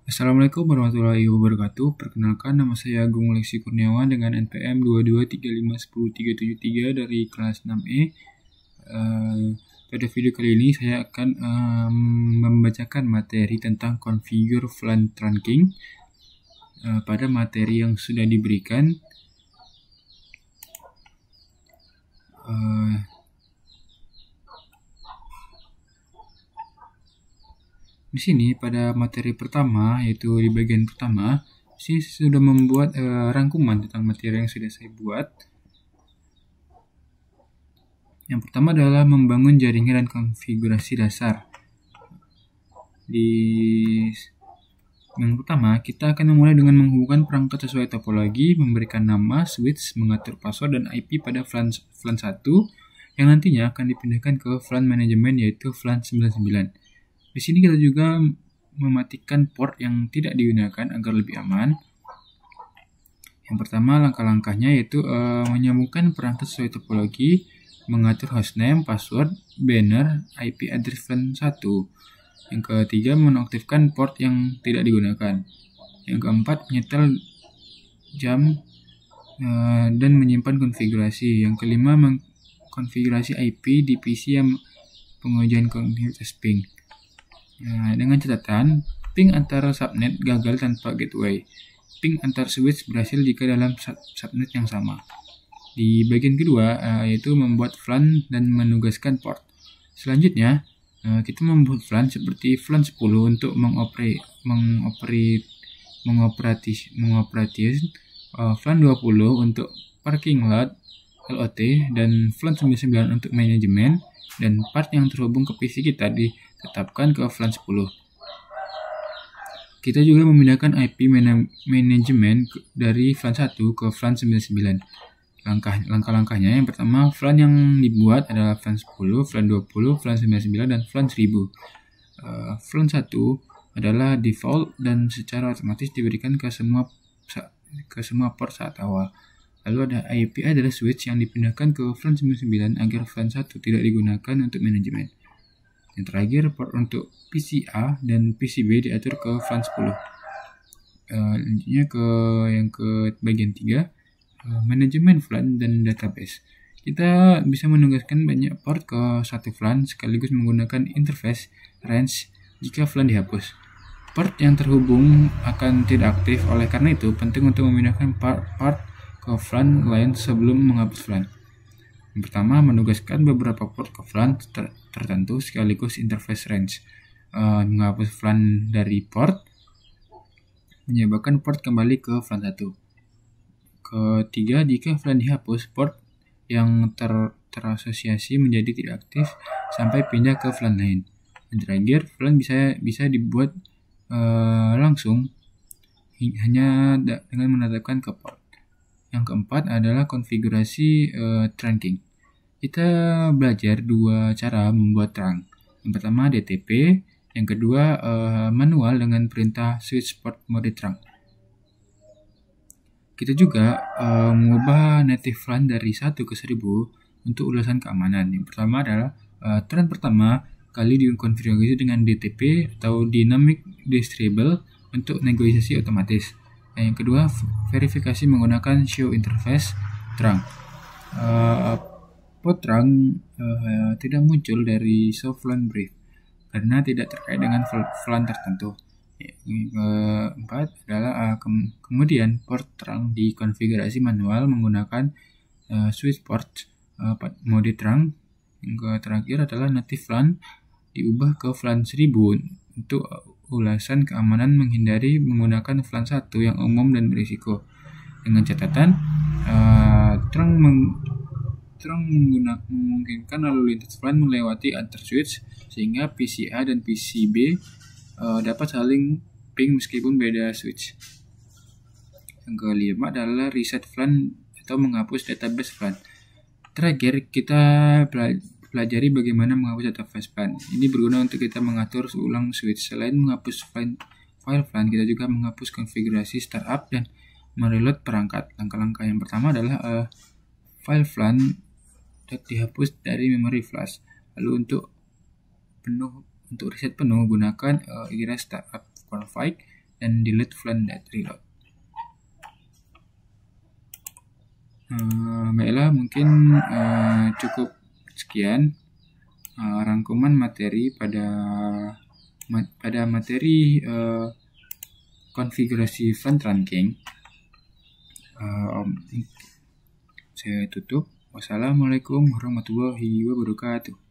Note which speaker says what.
Speaker 1: Assalamualaikum warahmatullahi wabarakatuh. Perkenalkan, nama saya Agung Leksi Kurniawan dengan NPM 22351033 dari kelas 6E. Pada video kali ini saya akan membacakan materi tentang configure flan trunking pada materi yang sudah diberikan. Di sini pada materi pertama, yaitu di bagian pertama, saya sudah membuat rangkuman tentang materi yang sudah saya buat. Yang pertama adalah membangun jaringan dan konfigurasi dasar. Yang pertama, kita akan memulai dengan menghubungkan perangkat sesuai topologi, memberikan nama, switch, mengatur password dan IP pada flan 1 yang nantinya akan dipindahkan ke flan manajemen yaitu flan 99. Di sini kita juga mematikan port yang tidak digunakan agar lebih aman. Yang pertama, langkah-langkahnya yaitu menyambungkan perangkat sesuai topologi, mengatur hostname, password, banner, IP address flan 1. Yang ketiga, menonaktifkan port yang tidak digunakan. Yang keempat, menyetel jam dan menyimpan konfigurasi. Yang kelima, mengkonfigurasi IP di PC yang pengujian konektivitas ping. Dengan catatan, ping antar subnet gagal tanpa gateway. Ping antar switch berhasil jika dalam subnet yang sama. Di bagian kedua, yaitu membuat flan dan menugaskan port. Selanjutnya, kita membuat flan seperti flan 10 untuk mengoperasikan flan 20 untuk parking lot LOT dan flan 99 untuk manajemen, dan part yang terhubung ke PC kita ditetapkan ke flan 10. Kita juga memindahkan IP manajemen dari flan 1 ke flan 99. Langkah-langkahnya, yang pertama, flan yang dibuat adalah flan 10, flan 20, flan 99, dan flan 1000. Flan 1 adalah default dan secara otomatis diberikan ke semua port saat awal. Lalu ada IP adalah switch yang dipindahkan ke flan 99 agar flan 1 tidak digunakan untuk manajemen. Yang terakhir, port untuk PCA dan PCB diatur ke flan 10. Lanjutnya ke bagian 3, manajemen flan dan database. Kita bisa menugaskan banyak port ke satu flan sekaligus menggunakan interface range jika flan dihapus. Port yang terhubung akan tidak aktif, oleh karena itu penting untuk memindahkan part ke flan lain sebelum menghapus flan. Yang pertama, menugaskan beberapa port ke flan tertentu sekaligus interface range. Menghapus flan dari port menyebabkan port kembali ke flan 1. Ketiga, jika flan dihapus, port yang terasosiasi menjadi tidak aktif sampai pindah ke flan lain. Dan terakhir, flan bisa dibuat langsung hanya dengan menetapkan ke port. Yang keempat adalah konfigurasi trunking. Kita belajar dua cara membuat trunk. Yang pertama DTP, yang kedua manual dengan perintah switch port mode trunk. Kita juga mengubah native flan dari 1 ke 1000 untuk ulasan keamanan. Yang pertama adalah trunk pertama kali dikonfigurasi dengan DTP atau Dynamic Distributable untuk negosiasi otomatis. Yang kedua, verifikasi menggunakan show interface trunk. Port trunk tidak muncul dari show flan brief karena tidak terkait dengan flan tertentu. Yang keempat adalah kemudian port trunk dikonfigurasi manual menggunakan switch port mode trunk. Yang terakhir adalah native flan diubah ke flan 1000 untuk ulasan keamanan, menghindari menggunakan flan 1 yang umum dan berisiko. Dengan catatan, trunk memungkinkan lalu lintas flan melewati antar switch sehingga PCA dan PCB dapat saling ping meskipun beda switch. Yang kelima adalah reset flan atau menghapus database flan. Terakhir, kita pelajari bagaimana menghapus database flan. Ini berguna untuk kita mengatur ulang switch. Selain menghapus file flan, kita juga menghapus konfigurasi startup dan mereload perangkat. Langkah-langkah yang pertama adalah file flan dihapus dari memori flash. Lalu untuk reset penuh, gunakan iras startup config dan delete flan.reload. Baiklah, mungkin cukup sekian rangkuman materi pada materi konfigurasi flan trunking. Saya tutup. Wassalamualaikum warahmatullahi wabarakatuh.